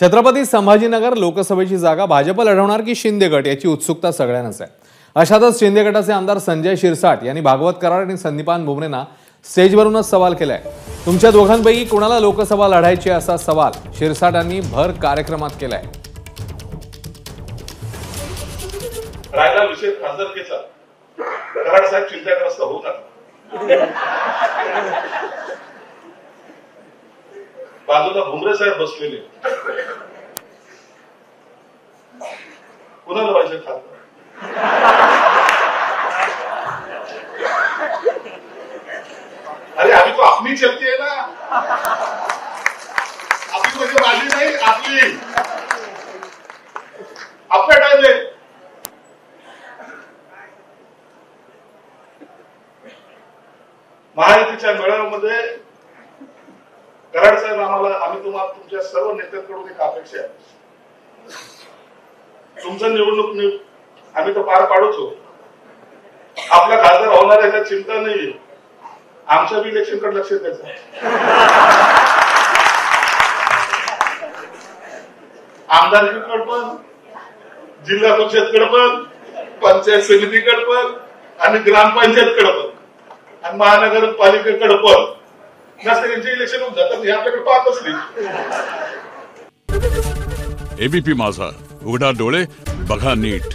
छत्रपती संभाजीनगर लोकसभेची जागा भाजप लढवणार की शिंदे गट याची उत्सुकता सगळ्यांनाच आहे। अशातच शिंदे गटाचे आमदार संजय शिरसाट यांनी भागवत कराड आणि संदीपान भुमरेंना स्टेजवरूनच सवाल केलाय। तुमच्या दोघांपैकी कोणाला लोकसभा लढायची असा सवाल शिरसाटांनी भर कार्यक्रमात केलाय। राहिला विषय खासदारकीचा, कराड साहेब चिंताग्रस्त होऊ नका। बाजूला भुमरे साहेब बसलेले, कुणाला व्हायचं खासदार? अरे अभी तो अपनी चलती है ना, आपली म्हणजे माझी नाही, आपली आपल्या टाइम आहे। महायुतीच्या मेळाव्यामध्ये कराड साहेब आम्ही तुम्हाला तुमच्या सर्व नेत्यांकडून एक अपेक्षा आहे, तुमचं निवडणूक आम्ही तर पार पाडूच हो, आपला खासदार होणार याची चिंता नाही, आमच्या बी इलेक्शनकडे लक्ष द्यायचं। आमदारकीकडे पण, जिल्हा परिषदकडे पण, पंचायत समितीकडे पण आणि ग्रामपंचायतकडे पण आणि महानगरपालिकेकडे पण जास्त त्यांचे इलेक्शन होऊन जातात, हे आपल्याकडे पाहतच नाही। एबीपी माझा, उघडा डोळे बघा नीट।